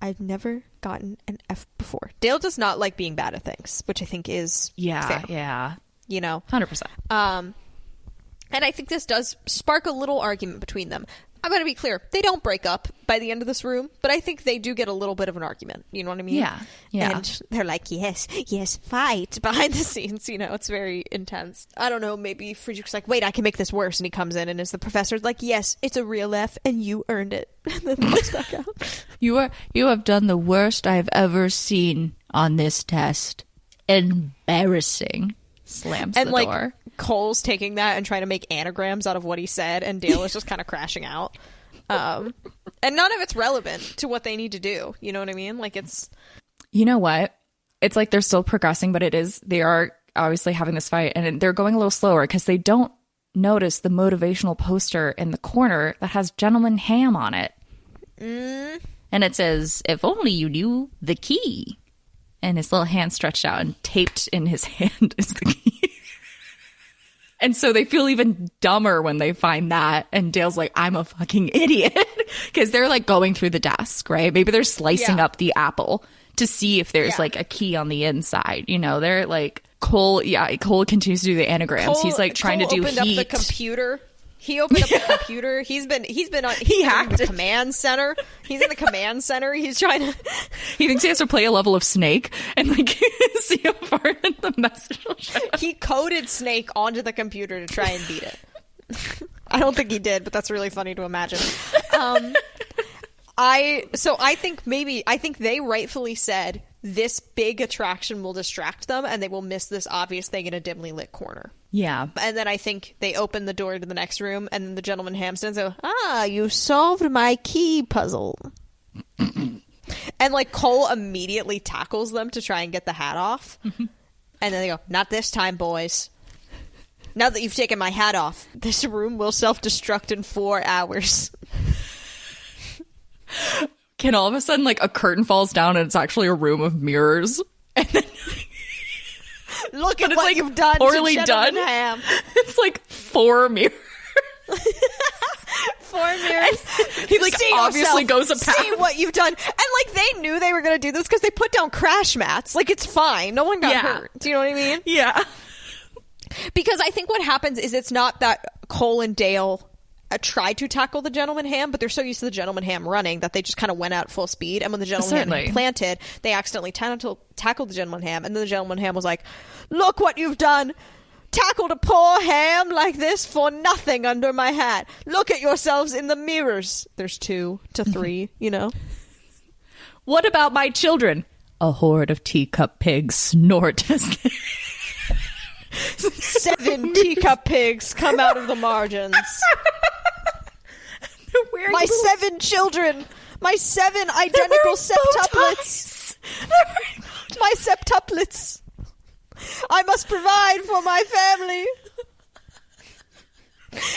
I've never gotten an F before. Dale does not like being bad at things, which I think is fair. Yeah. You know? 100%. And I think this does spark a little argument between them. I'm going to be clear. They don't break up by the end of this room, but I think they do get a little bit of an argument. You know what I mean? Yeah. And they're like, yes, fight. Behind the scenes, you know, it's very intense. I don't know, maybe Friedrich's like, wait, I can make this worse. And he comes in and is the professor's like, yes, it's a real F and you earned it. And then they stuck out. You have done the worst I've ever seen on this test. Embarrassing. Slams the door. Cole's taking that and trying to make anagrams out of what he said, and Dale is just kind of crashing out. And none of it's relevant to what they need to do. You know what I mean? Like it's... You know what? It's like they're still progressing, but they are obviously having this fight, and they're going a little slower because they don't notice the motivational poster in the corner that has Gentleman Ham on it. And it says, if only you knew the key. And his little hand stretched out and taped in his hand is the key. And so they feel even dumber when they find that. And Dale's like, I'm a fucking idiot. Because they're like going through the desk, right? Maybe they're slicing up the apple to see if there's like a key on the inside. You know, they're like, Cole continues to do the anagrams. He's like trying to do opened heat. Up the computer. He opened up the computer. He's been on. He hacked the command center. He's in the command center. He's trying to. He thinks he has to play a level of Snake and like see how far the message will show. He coded Snake onto the computer to try and beat it. I don't think he did, but that's really funny to imagine. I think they rightfully said this big attraction will distract them and they will miss this obvious thing in a dimly lit corner. Yeah. And then I think they open the door to the next room and then the Gentleman Ham stands and go, you solved my key puzzle. And like Cole immediately tackles them to try and get the hat off. And then they go, not this time, boys. Now that you've taken my hat off, this room will self-destruct in 4 hours. Can all of a sudden like a curtain falls down and it's actually a room of mirrors? And then look at what you've done poorly to done. Ham. It's like 4 mirrors. 4 mirrors. He like obviously goes a path. See what you've done. And like they knew they were going to do this because they put down crash mats. Like it's fine. No one got hurt. Do you know what I mean? Yeah. Because I think what happens is it's not that Cole and Dale tried to tackle the Gentleman Ham, but they're so used to the Gentleman Ham running that they just kind of went out full speed. And when the Gentleman Ham planted, they accidentally tackled the Gentleman Ham. And then the Gentleman Ham was like, look what you've done tackled a poor ham like this for nothing under my hat. Look at yourselves in the mirrors. There's 2 to 3, you know. What about my children? A horde of teacup pigs snort as they... 7 teacup pigs come out of the margins. My 7 children. My 7 identical septuplets. My septuplets. I must provide for my family.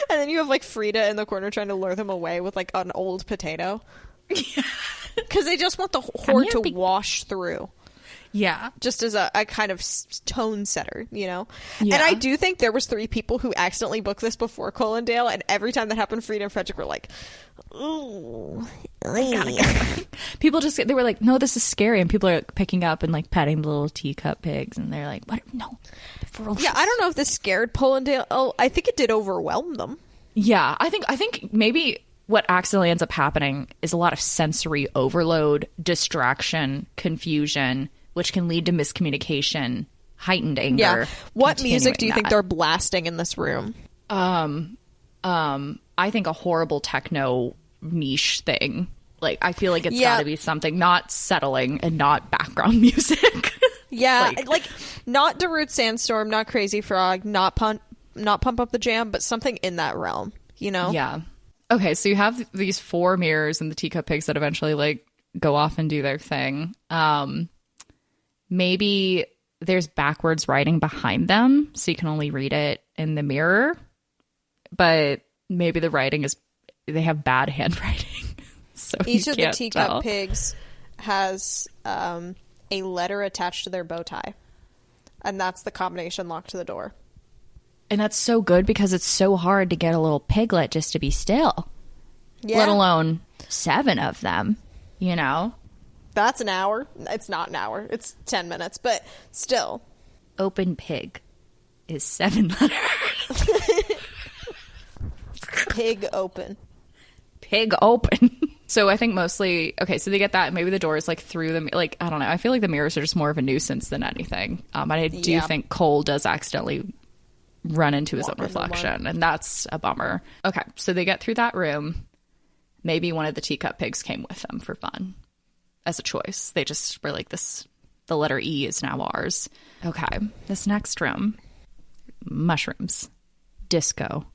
And then you have like Frieda in the corner trying to lure them away with like an old potato. Because they just want the horde to wash through. Yeah. Just as a kind of tone setter, you know? Yeah. And I do think there was 3 people who accidentally booked this before Colindale, and every time that happened, Frieda and Friedrich were like, ooh. People just, they were like, no, this is scary. And people are like, picking up and like petting the little teacup pigs. And they're like, what? No. Ferocious. Yeah, I don't know if this scared Colindale. Oh, I think it did overwhelm them. Yeah, I think maybe what accidentally ends up happening is a lot of sensory overload, distraction, confusion, which can lead to miscommunication, heightened anger. Yeah. What music do you think they're blasting in this room? I think a horrible techno niche thing. Like, I feel like it's got to be something not settling and not background music. Yeah, like not Darude Sandstorm, not Crazy Frog, not Pump Up the Jam, but something in that realm, you know? Yeah. Okay, so you have these 4 mirrors and the teacup pigs that eventually like go off and do their thing. Maybe there's backwards writing behind them, so you can only read it in the mirror. But maybe the writing is, they have bad handwriting. So each of the teacup pigs has a letter attached to their bow tie. And that's the combination lock to the door. And that's so good because it's so hard to get a little piglet just to be still. Yeah. Let alone 7 of them, you know? That's an hour. It's not an hour. It's 10 minutes, but still. Open pig is 7 letters. Pig open. Pig open. So I think mostly, okay, so they get that. Maybe the door is like through them. Like, I don't know. I feel like the mirrors are just more of a nuisance than anything. I do think Cole does accidentally run into his own reflection, and that's a bummer. Okay, so they get through that room. Maybe one of the teacup pigs came with them for fun as a choice. They just were like, the letter E is now ours. Okay, this next room, mushrooms, disco,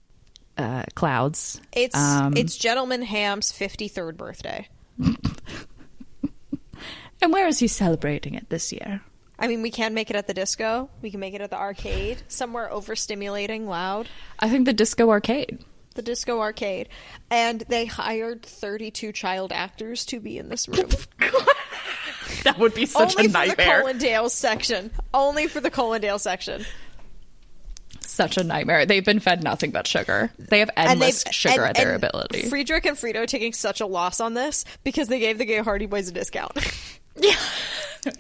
clouds. It's Gentleman Ham's 53rd birthday. And where is he celebrating it this year? I mean, we can make it at the disco. We can make it at the arcade. Somewhere overstimulating, loud. I think the disco arcade. The disco arcade. And they hired 32 child actors to be in this room. That would be such a nightmare. Only for the Colindale section. Only for the Colindale section. Such a nightmare. They've been fed nothing but sugar. They have endless sugar at their ability. Friedrich and Frieda are taking such a loss on this because they gave the gay Hardy Boys a discount. Yeah.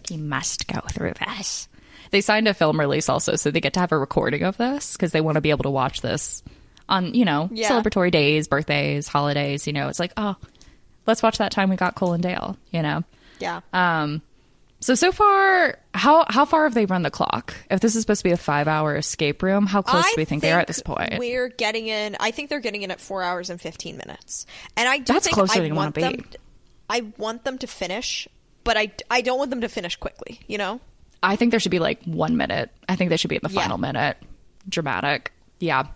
He must go through this. They signed a film release also, so they get to have a recording of this because they want to be able to watch this on, celebratory days, birthdays, holidays. It's like, oh, let's watch that time we got Colindale, Yeah. So far, how far have they run the clock? If this is supposed to be a 5-hour escape room, how close do we think they are at this point? We're getting in. I think they're getting in at 4 hours and 15 minutes. And I do That's think closer than you want to be. I want them to finish, but I don't want them to finish quickly, I think there should be like 1 minute. I think they should be in the final minute. Dramatic. Yeah.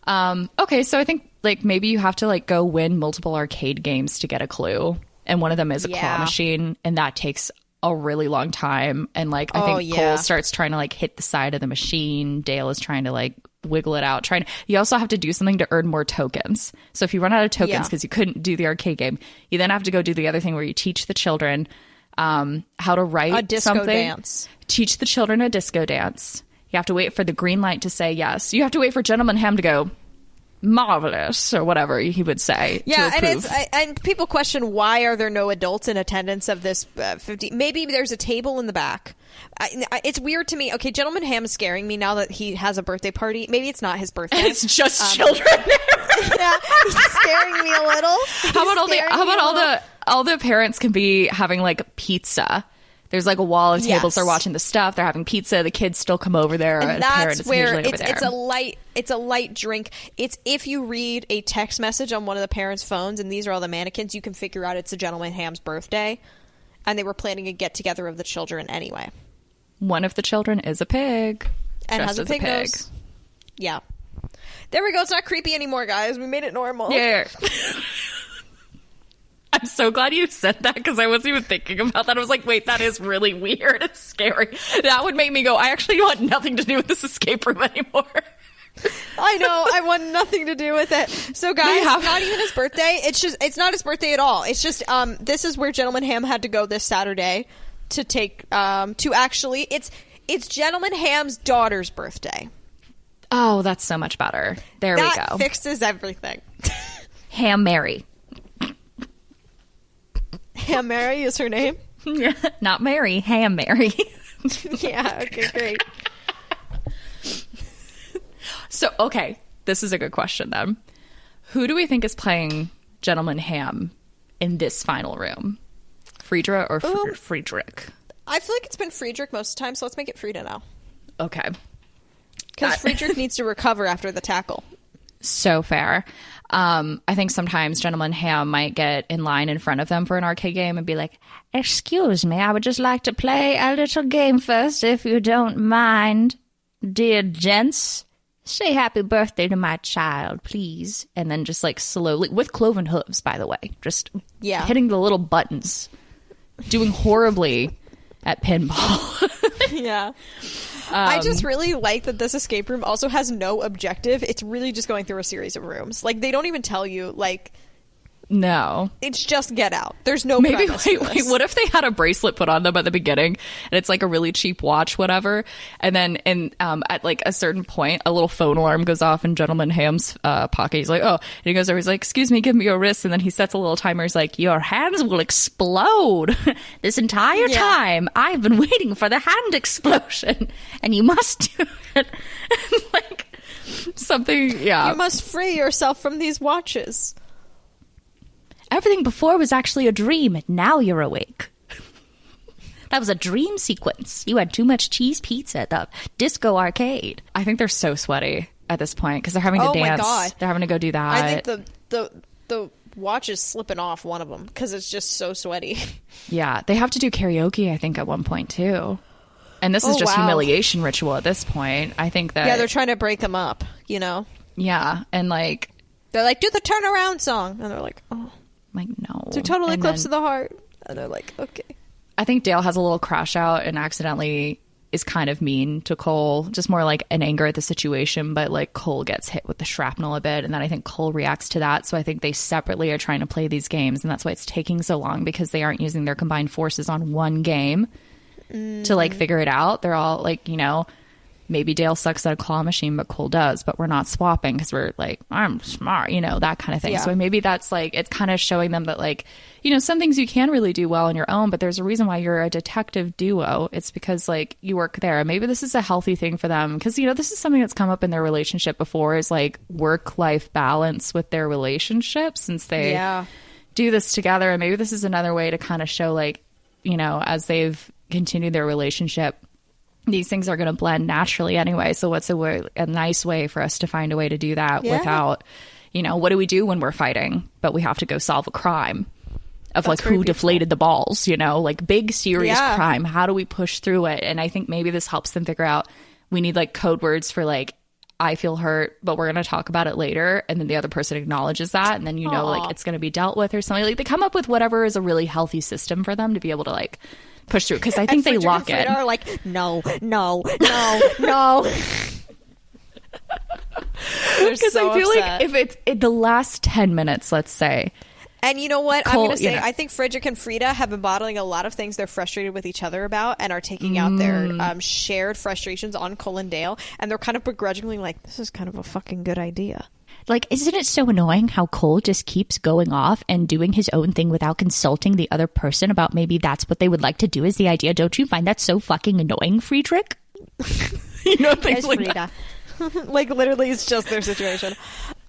Okay, so I think like maybe you have to like go win multiple arcade games to get a clue. And one of them is a claw machine, and that takes a really long time. And like I think Cole starts trying to like hit the side of the machine. Dale is trying to like wiggle it out. You also have to do something to earn more tokens. So if you run out of tokens because you couldn't do the arcade game, you then have to go do the other thing where you teach the children how to write a disco something. Dance. Teach the children a disco dance. You have to wait for the green light to say yes. You have to wait for Gentleman Ham to go marvelous or whatever he would say. Yeah, and people question why are there no adults in attendance of this 50. Maybe there's a table in the back. It's weird to me. Okay, Gentleman Ham is scaring me now that he has a birthday party. Maybe it's not his birthday. It's just children. Yeah, he's scaring me a little. How about all the parents can be having like pizza There's like a wall of tables. Yes. They're watching the stuff. They're having pizza. The kids still come over there. And the parent that's is where usually over there. it's a light drink. It's if you read a text message on one of the parents' phones, and these are all the mannequins, you can figure out it's a Gentleman Ham's birthday, and they were planning a get together of the children anyway. One of the children is a pig. And Just has a as pig nose. Yeah. There we go. It's not creepy anymore, guys. We made it normal. Yeah. I'm so glad you said that because I wasn't even thinking about that. I was like, wait, that is really weird. It's scary. That would make me go, I actually want nothing to do with this escape room anymore. I know. I want nothing to do with it. So, guys, not even his birthday. It's not his birthday at all. It's just this is where Gentleman Ham had to go this Saturday to take it's Gentleman Ham's daughter's birthday. Oh, that's so much better. There we go. That fixes everything. Ham Mary. Ham Mary is her name? Not Mary, Ham Mary. Yeah, okay, great. So, okay, this is a good question then. Who do we think is playing Gentleman Ham in this final room? Frieda or Friedrich? I feel like it's been Friedrich most of the time, so let's make it Frieda now. Okay. Because Friedrich needs to recover after the tackle. So fair. I think sometimes Gentleman Ham might get in line in front of them for an arcade game and be like, "Excuse me, I would just like to play a little game first, if you don't mind. Dear gents, say happy birthday to my child, please." And then just like slowly, with cloven hooves, by the way, just hitting the little buttons, doing horribly at pinball. Yeah. I just really like that this escape room also has no objective. It's really just going through a series of rooms. Like, they don't even tell you, like... No. It's just get out. There's no Maybe, premise wait, to this. what if they had a bracelet put on them at the beginning and it's like a really cheap watch, whatever, and then at like a certain point a little phone alarm goes off in Gentleman Ham's pocket. He's like, oh, and he goes over, he's like, "Excuse me, give me your wrist," and then he sets a little timer. He's like, "Your hands will explode. This entire time I've been waiting for the hand explosion and you must do it." Like something. You must free yourself from these watches. Everything before was actually a dream, and now you're awake. That was a dream sequence. You had too much cheese pizza at the disco arcade. I think they're so sweaty at this point because they're having to dance. My God. They're having to go do that. I think the watch is slipping off one of them because it's just so sweaty. Yeah, they have to do karaoke, I think, at one point, too. And this is just humiliation ritual at this point. I think that... Yeah, they're trying to break them up, you know? Yeah, and like... They're like, "Do the turnaround song." And they're like, "Oh. Like, no. It's a total eclipse of the heart." And they're like, "Okay." I think Dale has a little crash out and accidentally is kind of mean to Cole. Just more like an anger at the situation, but like Cole gets hit with the shrapnel a bit, and then I think Cole reacts to that. So I think they separately are trying to play these games, and that's why it's taking so long, because they aren't using their combined forces on one game to like figure it out. They're all like, you know, maybe Dale sucks at a claw machine, but Cole does, but we're not swapping because we're like, "I'm smart," you know, that kind of thing. Yeah. So maybe that's like, it's kind of showing them that like, you know, some things you can really do well on your own, but there's a reason why you're a detective duo. It's because like you work there. Maybe this is a healthy thing for them because, you know, this is something that's come up in their relationship before, is like work-life balance with their relationship, since they do this together. And maybe this is another way to kind of show like, you know, as they've continued their relationship, these things are going to blend naturally anyway. So what's a nice way for us to find a way to do that without, you know, what do we do when we're fighting, but we have to go solve a crime of like who deflated the balls, you know, like big serious crime. How do we push through it? And I think maybe this helps them figure out, we need like code words for like, "I feel hurt, but we're going to talk about it later." And then the other person acknowledges that. And then, you know, like it's going to be dealt with or something. Like they come up with whatever is a really healthy system for them to be able to like push through, because I think they lock it. Are like, no. Because I feel like if it's the last 10 minutes, let's say. And you know what? Cole, I'm going to say, I think Friedrich and Frieda have been bottling a lot of things they're frustrated with each other about, and are taking out their shared frustrations on Cole and Dale. And they're kind of begrudgingly like, "This is kind of a fucking good idea." Like, isn't it so annoying how Cole just keeps going off and doing his own thing without consulting the other person about maybe that's what they would like to do as the idea? Don't you find that so fucking annoying, Friedrich? You know, things like Frieda. Like, literally, it's just their situation.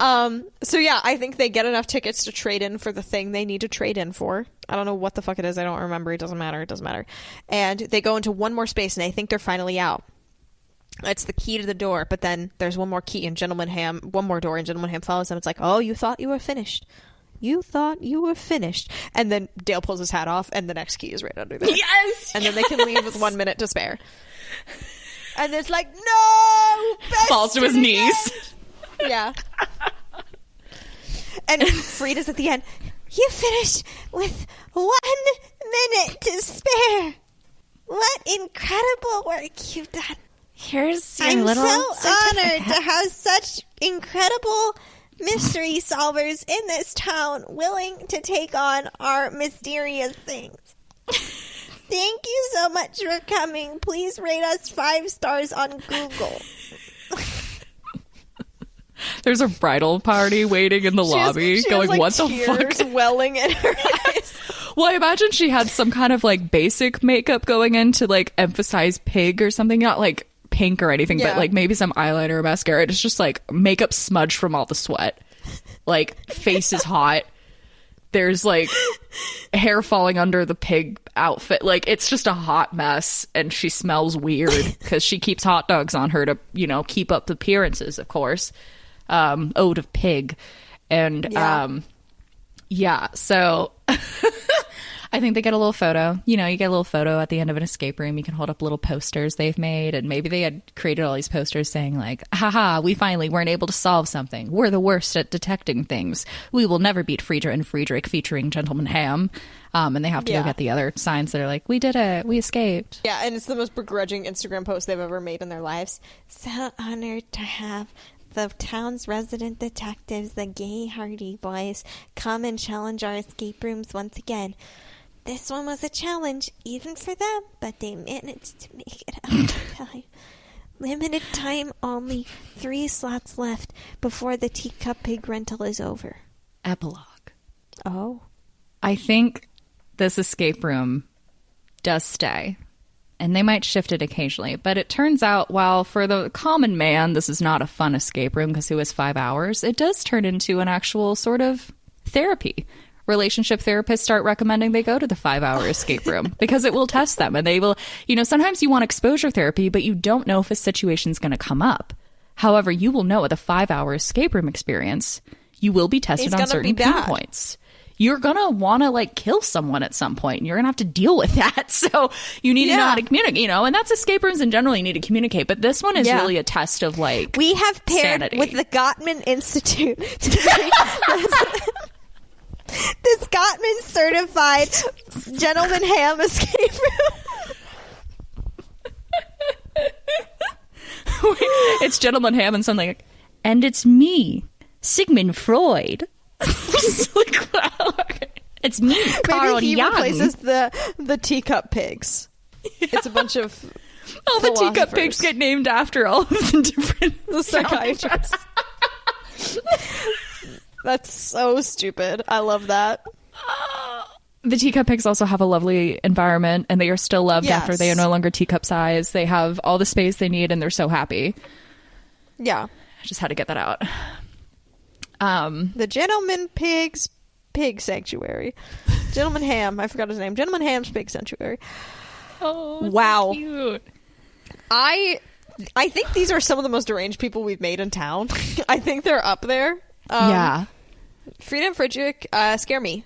So yeah, I think they get enough tickets to trade in for the thing they need to trade in for. I don't know what the fuck it is. I don't remember. It doesn't matter. And they go into one more space, and they think they're finally out. It's the key to the door, but then there's one more key, and one more door, and Gentleman Ham follows them. It's like, oh, you thought you were finished. And then Dale pulls his hat off, and the next key is right under there. Yes! And then they can leave with 1 minute to spare. And it's like, no! Falls to his knees. Yeah. And Frieda's at the end. You finished with 1 minute to spare. What incredible work you've done. Here's your I'm little so honored to have such incredible mystery solvers in this town willing to take on our mysterious things. Thank you so much for coming. Please rate us 5 stars on Google. There's a bridal party waiting in the lobby going, like, what the tears fuck? welling in her eyes. Well, I imagine she had some kind of like basic makeup going in to like emphasize pig or something, not like pink or anything, but like maybe some eyeliner or mascara. It's just like makeup smudged from all the sweat. Like face is hot. There's like hair falling under the pig outfit. Like it's just a hot mess, and she smells weird because she keeps hot dogs on her to, you know, keep up the appearances, of course. Ode of pig. And so I think they get a little photo. You know, you get a little photo at the end of an escape room. You can hold up little posters they've made, and maybe they had created all these posters saying like, haha, we finally weren't able to solve something. We're the worst at detecting things. We will never beat Frieda and Friedrich, featuring Gentleman Ham. And they have to go get the other signs that are like, we did it, we escaped. Yeah, and it's the most begrudging Instagram post they've ever made in their lives. So honored to have the town's resident detectives, the gay Hardy Boys, come and challenge our escape rooms once again. This one was a challenge, even for them, but they managed to make it out in time. Limited time only. 3 slots left before the teacup pig rental is over. Epilogue. Oh. I think this escape room does stay, and they might shift it occasionally, but it turns out, while for the common man this is not a fun escape room because it was 5 hours, it does turn into an actual sort of therapy. Relationship therapists start recommending they go to the 5-hour escape room because it will test them, and they will, you know, sometimes you want exposure therapy, but you don't know if a situation's going to come up. However, you will know at the 5-hour escape room experience, you will be tested on certain pain points. You're going to want to like kill someone at some point, and you're going to have to deal with that. So you need to know how to communicate, you know, and that's escape rooms in general. You need to communicate, but this one is really a test of like, we have paired sanity with the Gottman Institute to this Gottman certified Gentleman Ham escape room. It's Gentleman Ham and something like, and it's me, Sigmund Freud. It's me, Carl Maybe he Jung. replaces the teacup pigs. It's a bunch of all the teacup pigs get named after all of the different psychiatrists. That's so stupid. I love that. The teacup pigs also have a lovely environment, and they are still loved after they are no longer teacup size. They have all the space they need, and they're so happy. Yeah. I just had to get that out. The Gentleman Pig's Pig Sanctuary. Gentleman Ham. I forgot his name. Gentleman Ham's Pig Sanctuary. Oh, wow. So cute. I think these are some of the most deranged people we've made in town. I think they're up there. Yeah. Frieda and Friedrich scare me.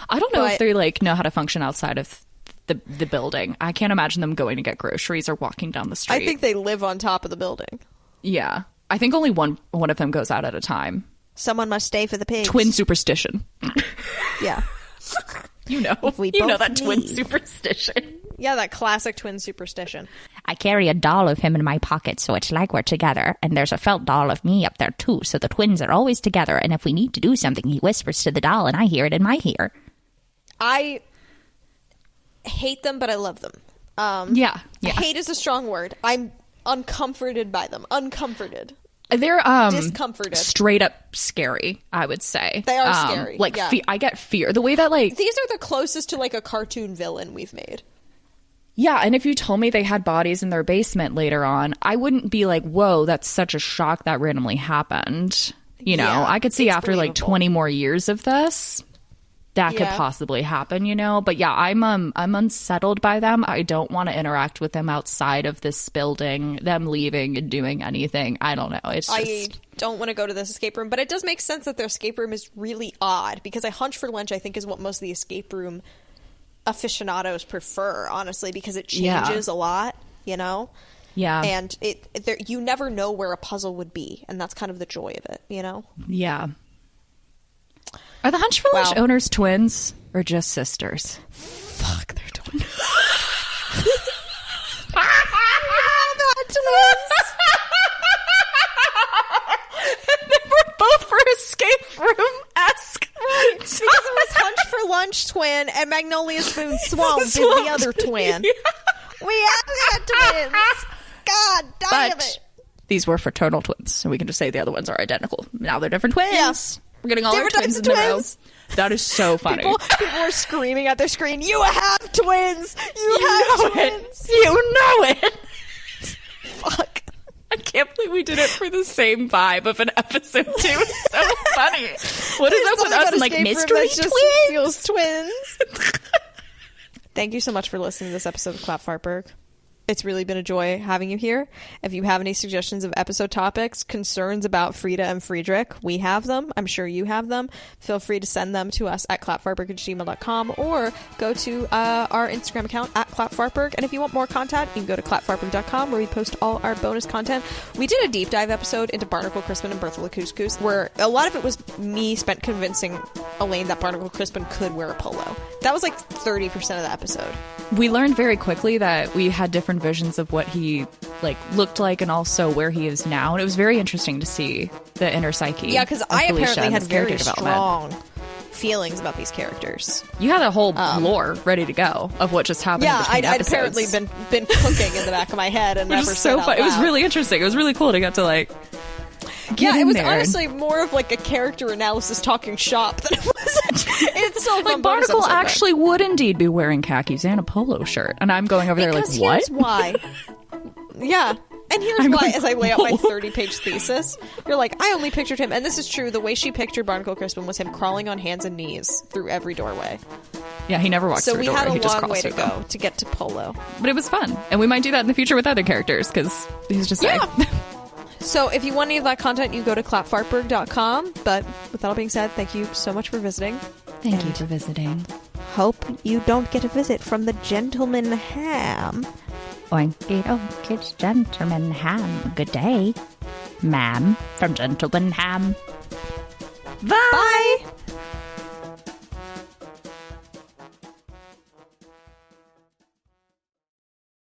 I don't know if they like know how to function outside of the building. I can't imagine them going to get groceries or walking down the street. I think they live on top of the building. Yeah. I think only one of them goes out at a time. Someone must stay for the pigs. Twin superstition. Yeah. You know that twin superstition. Yeah, that classic twin superstition. I carry a doll of him in my pocket, so it's like we're together. And there's a felt doll of me up there, too, so the twins are always together. And if we need to do something, he whispers to the doll, and I hear it in my ear. I hate them, but I love them. Yeah. Hate is a strong word. I'm uncomforted by them. Uncomforted. They're discomforted. Straight up scary, I would say. They are scary. Like yeah. I get fear. The way that like these are the closest to like a cartoon villain we've made. Yeah, and if you told me they had bodies in their basement later on, I wouldn't be like, "Whoa, that's such a shock that randomly happened." You know, Yeah, I could see it's after like believable. 20 more years of this, that could Yeah. possibly happen, you know? But yeah, I'm unsettled by them. I don't want to interact with them outside of this building, them leaving and doing anything. I don't know. It's I just... don't want to go to this escape room, but it does make sense that their escape room is really odd because a hunch for lunch, I think, is what most of the escape room aficionados prefer, honestly, because it Yeah. changes a lot, you know? Yeah. And you never know where a puzzle would be, and that's kind of the joy of it, you know? Yeah. Are the Hunch for Lunch Wow. owners twins or just sisters? Fuck, they're twins. They were both for escape room-esque. Because it was Hunch for Lunch twin and Magnolia Spoon Swamp is the other twin. We have twins. God damn But it. these were fraternal twins, so we can just say the other ones are identical. Now they're different twins. Yes. We're getting all Different our twins types in of a row. twins. That is so funny. People were screaming at their screen, "You have twins! You have twins!" You know it. Fuck. I can't believe we did it for the same vibe of an episode too. It's so funny. What is up with us and like mystery twins? Feels twins. Thank you so much for listening to this episode of Clatfartburg. It's really been a joy having you here. If you have any suggestions of episode topics, concerns about Frieda and Friedrich, we have them. I'm sure you have them. Feel free to send them to us at clatfartburg@gmail.com or go to our Instagram account at Clatfartburg. And if you want more content, you can go to clatfartburg.com where we post all our bonus content. We did a deep dive episode into Barnacle Crispin and Bertha Couscous, where a lot of it was me spent convincing Elaine that Barnacle Crispin could wear a polo. That was like 30% of the episode. We learned very quickly that we had different visions of what he like looked like and also where he is now, and it was very interesting to see the inner psyche. Yeah, because of I Felicia apparently and had this very character development. strong feelings about these characters. You had a whole lore ready to go of what just happened. Yeah, between I'd episodes. apparently been cooking in the back of my head and Which never is said so out fun. It was loud. really interesting. It was really cool to get to like. Yeah, get it in was there. honestly more of like a character analysis talking shop than it was. It's still a fun Like bonus Barnacle episode, actually would indeed be wearing khakis and a polo shirt, and I'm going over there like, because what? here's why. Yeah. And here's I'm why, going, as I lay out my "Whoa." 30-page thesis, you're like, I only pictured him, and this is true, the way she pictured Barnacle Crispin was him crawling on hands and knees through every doorway. Yeah, he never walks So through we a had doorway. a He just long crawls way to through them. go to get to Polo. But it was fun, and we might do that in the future with other characters because he's just Yeah. like. So if you want any of that content, you go to clatfartburg.com. But with that all being said, thank you so much for visiting. Thank you for visiting. Hope you don't get a visit from the gentleman ham. Oinky donk, it's Gentleman Ham. Good day, ma'am, from Gentleman Ham. Bye.